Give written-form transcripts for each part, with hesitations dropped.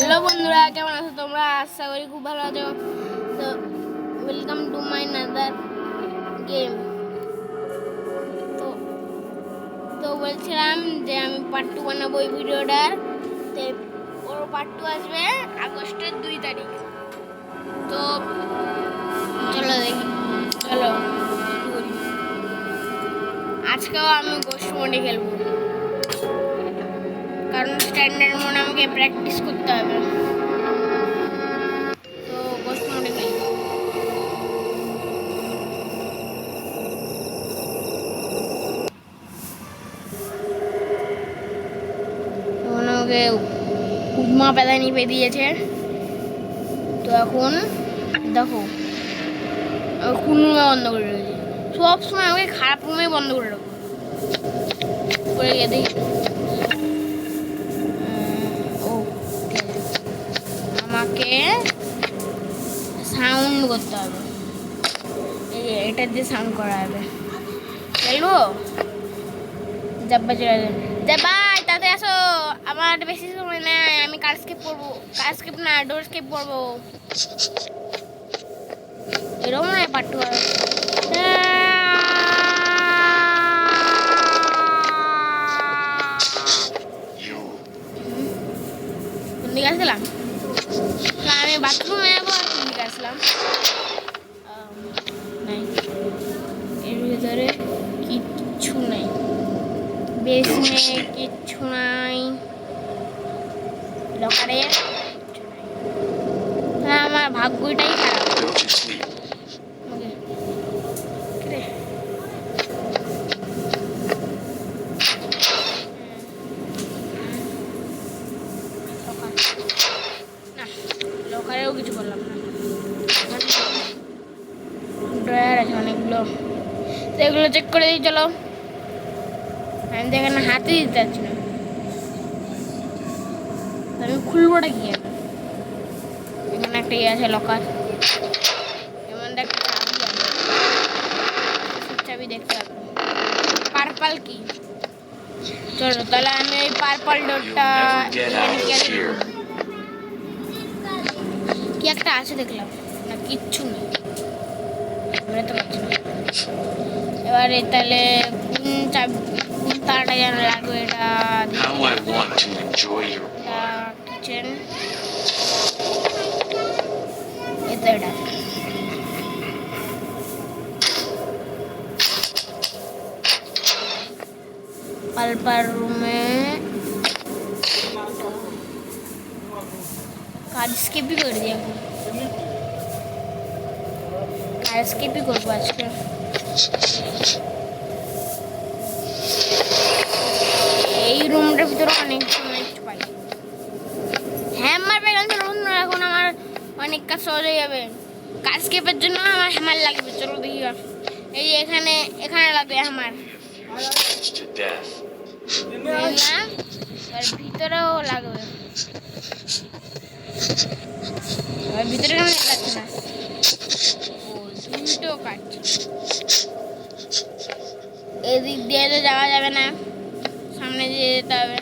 Hello বন্ধুরা, কেমন আছো তোমরা? আশা করি খুব ভালো আছো। তো welcome to my another game. তো তো বলছিলাম যে আমি পার্ট 2 বানাবো এই ভিডিওটার। তো ওর পার্ট 2 আসবে আগস্টের 2 তারিখ। তো চলো দেখি, চলো শুরু করি। আজকেও আমি গোস্ট মোডে খেলবো, কারণ স্ট্যান্ডার্ড মোড আমাকে প্র্যাকটিস করতে হবে। তো গোস্ট মোডে খেলবো। ওকে উজমা প্যাদানি পেয়ে দিয়েছে। তো এখন দেখো কোন রুমে বন্ধ করে রেখেছে। সব সময় আমাকে খারাপ রুমে বন্ধ করে রাখো। করে গিয়ে দেখি। ও আমাকে সাউন্ড করতে হবে, এই যে এটা দিয়ে সাউন্ড করা হবে। খেলবো যাব্বা চলে যাবাই, তাতে আসো। আমার বেশি সময় নেই, আমি কার স্কিপ করবো, কার স্কিপ না ডোর স্কিপ করবো। এরকম নয় পাট্টু কোন দিকে আসলাম? আমি বাথরুমে যাবো। আর কোন দিকে আসলাম? নাই, এর ভিতরে কিচ্ছু নেই, বেসিনে কিচ্ছু নাই, লকারে হ্যাঁ। আমার ভাগ্যটাই খারাপ। লকারেও কিছু করলাম না। ড্রয়ার আছে অনেকগুলো, তো এগুলো চেক করে দিই। চলো, আমি তো এখানে হাতে দিতে পারছি না। আমি খুলবোটা কি? এখানে একটা ইয়ে আছে লকার, এমন একটা চাবি আছে, চাবি দেখতে হবে। পার্পল কি? চলো তাহলে আমি ওই পার্পল ডটটা কি একটা আছে দেখলাম না, কিচ্ছু নেই, বেরোতে পারছি না। এবারে তাহলে কোন চাবি, কোন তারটা যেন লাগবে? এটা কিচেন, এটা এটা পার্পল রুমে কাজ স্কিপই করে দিই। এখন কাজ স্কিপই করবো আজকে। এই রুমটার ভিতরে অনেক সময় পাই। হ্যামার পেয়ে গেছে বন্ধুরা, এখন আমার অনেক কাজ সহজ হয়ে যাবে। কাজ স্কিপের জন্য আমার হ্যামার লাগবে। চলো দেখি, এই যে এখানে এখানে লাগবে হ্যামার, তার ভিতরেও লাগবে। ভিতরে কেমন লাগছে না? ও দুটো কাজ। এদিক দিয়ে তো যাওয়া যাবে না, সামনে দিয়ে যেতে হবে।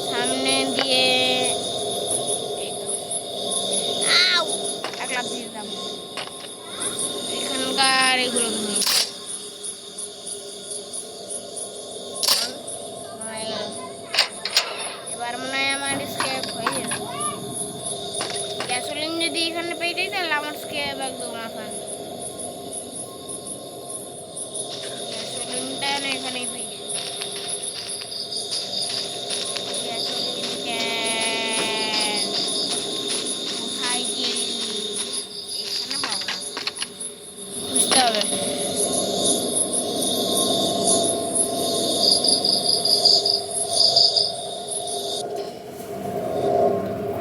সামনে দিয়ে এক লাফ দিয়ে দিতাম। এখানকার এগুলো এবার মনে হয় আমার স্কেপ হয়ে যাবে। গ্যাসোলিন যদি এখানে পেয়ে যাই তাহলে আমার স্কেপ একদম আসান। গ্যাসোলিনটা না এখানেই পেয়ে যাই। গ্যাসোলিন ক্যান কোথায় গেলি? এখানে পাবো না, বুঝতে হবে।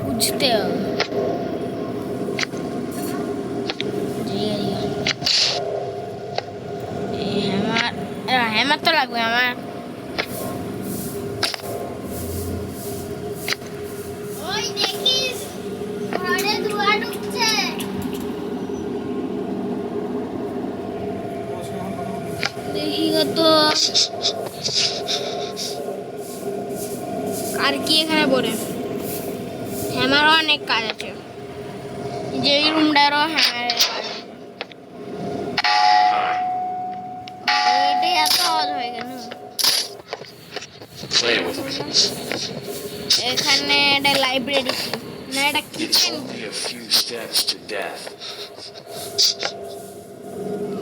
খুঁজতে হবে। হ্যামার তো লাগবে আমার। ওই দেখিস ঘরে ধোঁয়া ঢুকছে। দেখি তো আর কি এখানে পড়ে হ্যামারও অনেক কাজ আছে যে এই রুমটারও হ্যামারের কাজ আছে এটাই এত সহজ হয়ে গেল এখানে একটা লাইব্রেরি না এটা কিচেন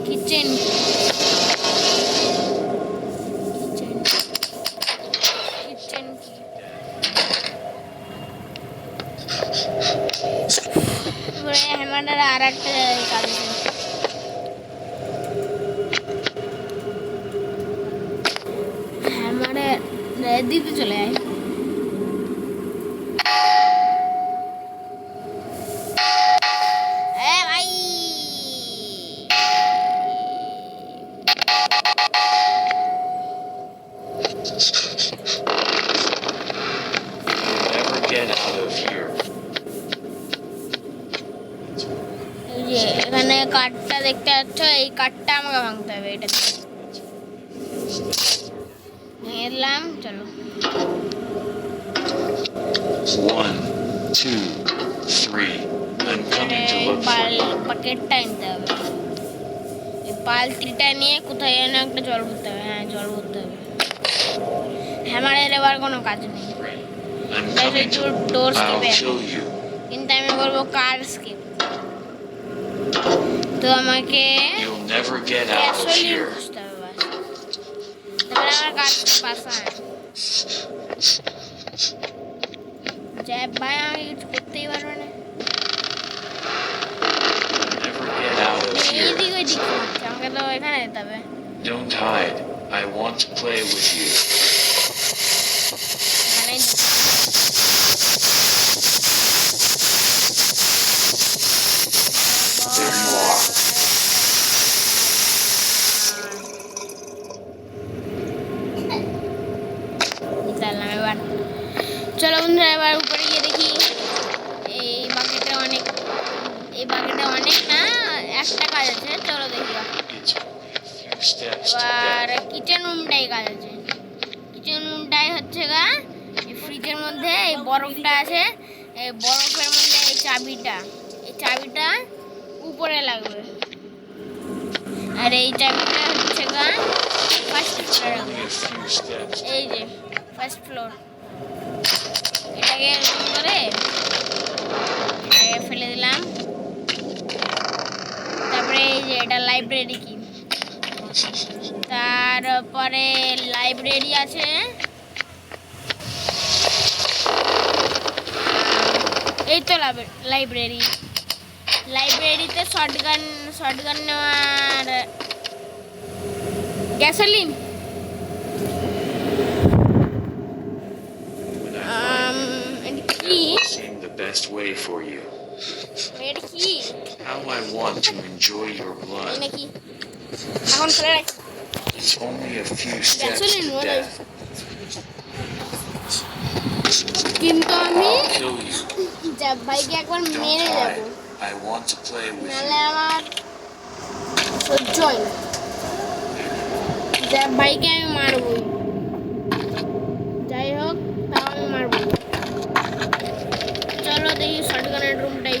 কিচেন হ্যামারের আর একটা কাজ আছে হ্যামারের দিতে চলে যায় ভাই Never get out of here. এখানে কাঠটা দেখতে পাচ্ছ এই কাঠটা আমাকে ভাঙতে হবে এটা এলাম চলো 1, 2, 3. I'm coming to look for you. বাকেটটা নিতে হবে এই বালতিটা নিয়ে কোথায় যেন একটা জল ভরতে হবে হ্যাঁ জল ভরতে হবে হ্যামারের এবার কোনো কাজ নেই I'm coming to. Door I'll স্কিপে kill you. কিন্তু আমি বলবো কার স্কিপ তো আমাকে You'll never get out of gasoline here. খুঁজতে হবে বাস তারপরে আমার কাজ পাশা জ্যাব ভাই আমাকে কিছু করতেই পারবে না Never get out of here. এইদিক ওই দিক করছে আমাকে তো এখানে যেতে হবে Don't hide. I want to play with you. এখানেই যেতে হবে। There you are. চাললাম এবার চলো বন্ধুরা এবার উপরে গিয়ে দেখি এই বাকেটে অনেক না একটা কাজ আছে চলো দেখি It's only a few steps to এবার death. কিচেন রুমটাই কাজ আছে কিচেন রুমটাই হচ্ছে গা এই ফ্রিজের মধ্যে এই বরফটা আছে এই বরফের মধ্যে এই চাবিটা উপরে লাগবে আর এই চাবিটা হচ্ছে গা ফার্স্ট It's ফ্লোরে only a few steps. এই যে ফার্স্ট ফ্লোর এটাকে এরকম করে এটাকে ফেলে দিলাম তারপরে এই যে এটা লাইব্রেরি কি তারপরে লাইব্রেরি আছে এই তো লাইব্রেরিতে শর্টগান নেওয়ার গ্যাসোলিন When I কি seem the best way for you. এটা কি How I want to enjoy your এই blood. নাকি এখন ফেলে রাখি It's only a few steps gasoline to মনে death. কিন্তু আমি I'll kill you. ভাইকে একবার Don't মেরে যাব hide. I want to play with নাহলে you. আমার সহ্য হয় না ভাইকে আমি মারবই যাই হোক তাও আমি মারবই চলো দেখি শর্টগানের রুমটাই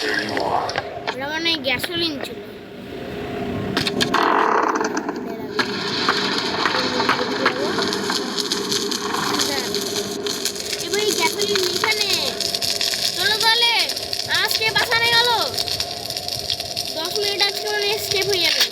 There you are. ওটা মানে গ্যাসোলিন ছিল এবার এই গ্যাসোলিন এখানে চলো তাহলে আজকে বাঁচানো গেল 10 মিনিট আজকে মানে স্কেপ হয়ে যাবে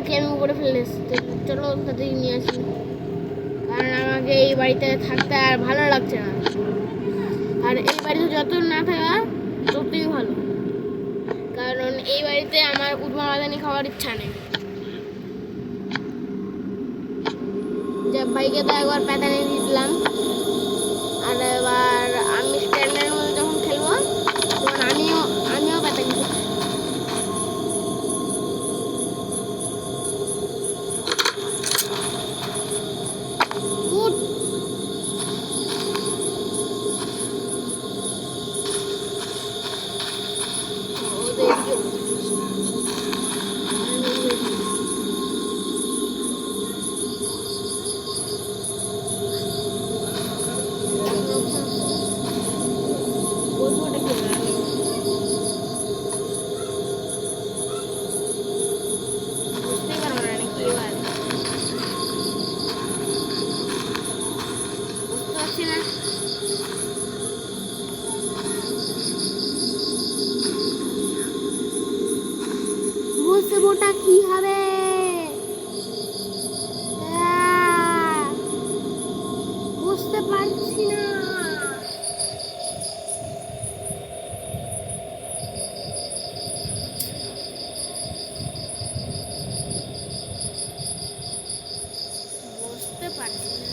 ওকে আমি উপরে ফেলে এসেছি। চলো ওর সাথে নিয়ে আসি, কারণ আমাকে এই বাড়িতে থাকতে আর ভালো লাগছে না। আর এই বাড়িতে যত না থাকা ততই ভালো, কারণ এই বাড়িতে আমার উদ্ভাবনী খাওয়ার ইচ্ছা নেই। যে ভাইকে তো একবার প্যাটানি দিলাম, আর এবার আমি স্ট্যান্ডের মধ্যে যখন খেলবো তখন আমিও প্যাটানি দেবো। উঠ। ওটা কি হবে? বুঝতে পারছি না। বুঝতে পারছি না।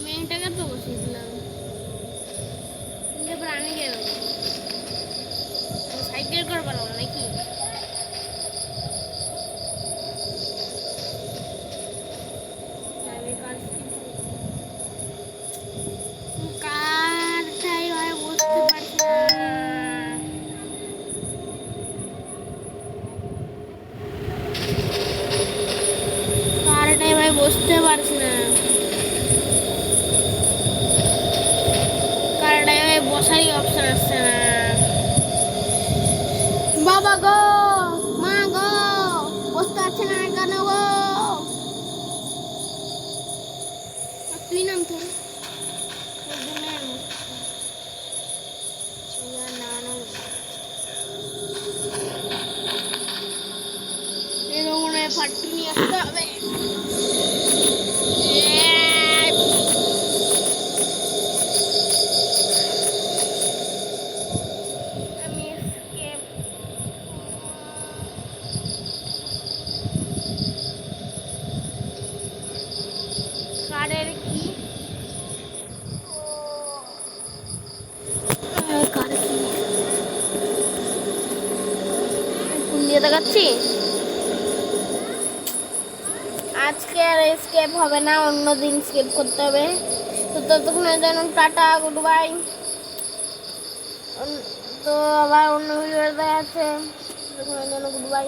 মেয়েটাকে তো বসিয়েছিলাম, কিন্তু প্রাণী কেন সাইকেল করে পারবো নাকি? কারটাই হয় বুঝতে পারছি না। কারটাই ভাই বুঝতে পারছি না। কারটাই ভাই বসারই অপশন আসছে না। বাবা গো, মা গো, বসতে পারছে না কেন গো? তুই নাম তো ফাটি নিয়ে আসতে হবে। আমি escape কারের কি কার কি কোন দিয়ে দেখাচ্ছি? আজকে আর স্কেপ হবে না, অন্য দিন স্কেপ করতে হবে। তো ততক্ষণের জন্য টাটা, গুড বাই। তো আবার অন্য ভিডিও দেখা যাচ্ছে, ততক্ষণের জন্য গুড বাই।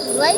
Good bye.